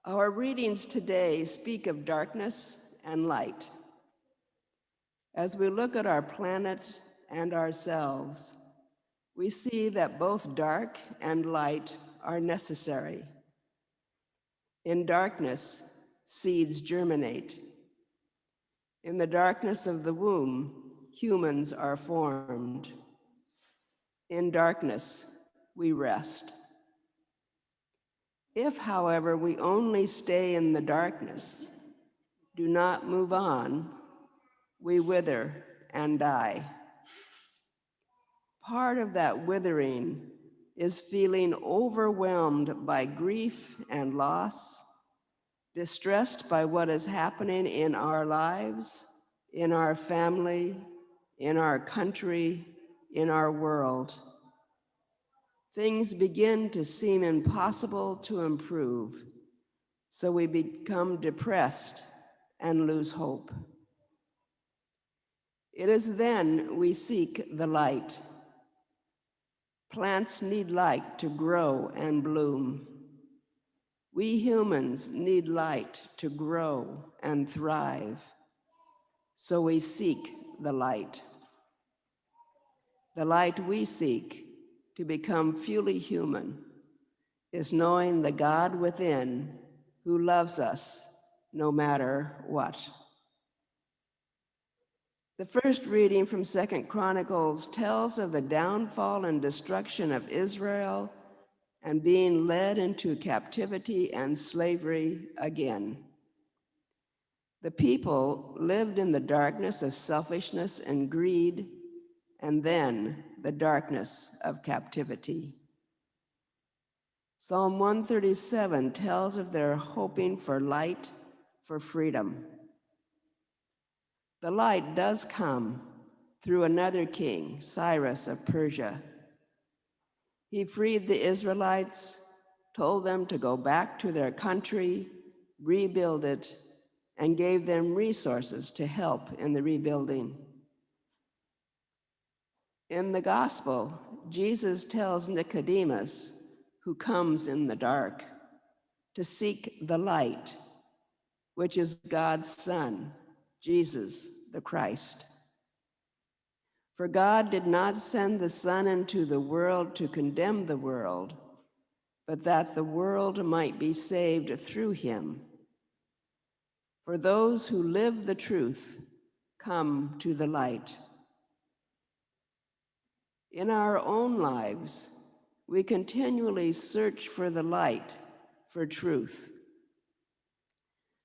Our readings today speak of darkness and light. As we look at our planet and ourselves, we see that both dark and light are necessary. In darkness, seeds germinate. In the darkness of the womb, humans are formed. In darkness, we rest. If, however, we only stay in the darkness, do not move on, we wither and die. Part of that withering is feeling overwhelmed by grief and loss, distressed by what is happening in our lives, in our family, in our country, in our world. Things begin to seem impossible to improve, so we become depressed and lose hope. It is then we seek the light. Plants need light to grow and bloom. We humans need light to grow and thrive, so we seek the light. The light we seek to become fully human is knowing the God within who loves us no matter what. The first reading from 2 Chronicles tells of the downfall and destruction of Israel and being led into captivity and slavery again. The people lived in the darkness of selfishness and greed, and then the darkness of captivity. Psalm 137 tells of their hoping for light, for freedom. The light does come through another king, Cyrus of Persia. He freed the Israelites, told them to go back to their country, rebuild it, and gave them resources to help in the rebuilding. In the gospel, Jesus tells Nicodemus, who comes in the dark, to seek the light, which is God's Son, Jesus the Christ. For God did not send the Son into the world to condemn the world, but that the world might be saved through him. For those who live the truth come to the light. In our own lives, we continually search for the light, for truth.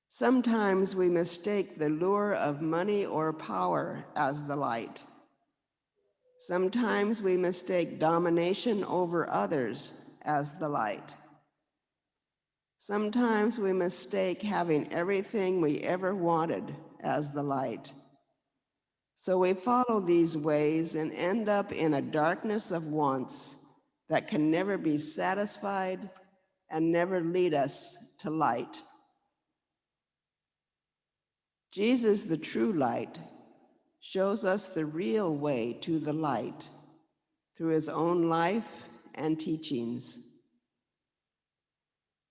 Sometimes we mistake the lure of money or power as the light. Sometimes we mistake domination over others as the light. Sometimes we mistake having everything we ever wanted as the light. So we follow these ways and end up in a darkness of wants that can never be satisfied and never lead us to light. Jesus, the true light, shows us the real way to the light through his own life and teachings.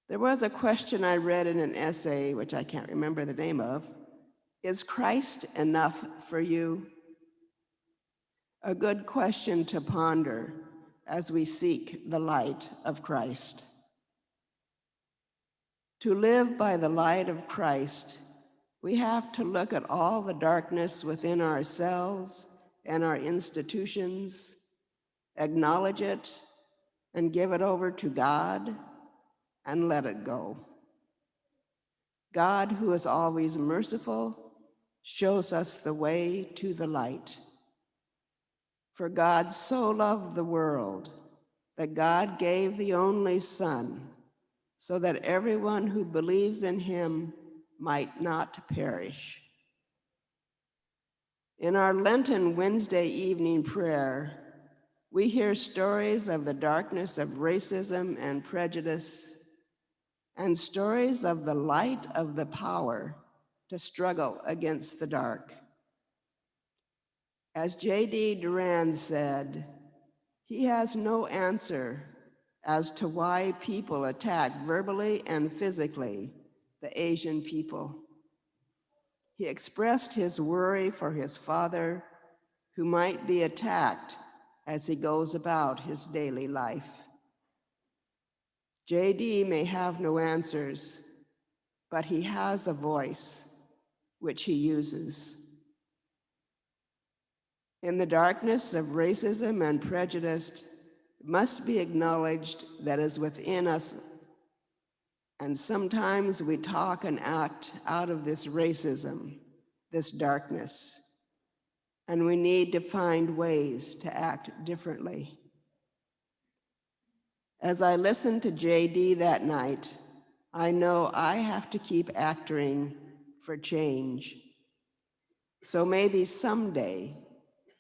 There was a question I read in an essay, which I can't remember the name of. Is Christ enough for you? A good question to ponder as we seek the light of Christ. To live by the light of Christ, we have to look at all the darkness within ourselves and our institutions, acknowledge it, and give it over to God and let it go. God, who is always merciful, shows us the way to the light. For God so loved the world that God gave the only Son, so that everyone who believes in him might not perish. In our Lenten Wednesday evening prayer, we hear stories of the darkness of racism and prejudice, and stories of the light of the power to struggle against the dark. As J.D. Durand said, he has no answer as to why people attack verbally and physically the Asian people. He expressed his worry for his father, who might be attacked as he goes about his daily life. JD may have no answers, but he has a voice which he uses. In the darkness of racism and prejudice, it must be acknowledged that is within us, and sometimes we talk and act out of this racism, this darkness, and we need to find ways to act differently. As I listened to JD that night, I know I have to keep acting for change. So maybe someday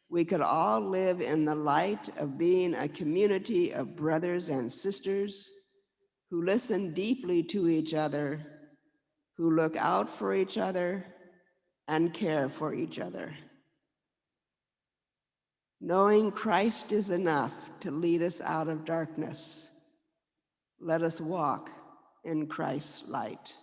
we could all live in the light of being a community of brothers and sisters who listen deeply to each other, who look out for each other and care for each other. Knowing Christ is enough to lead us out of darkness, let us walk in Christ's light.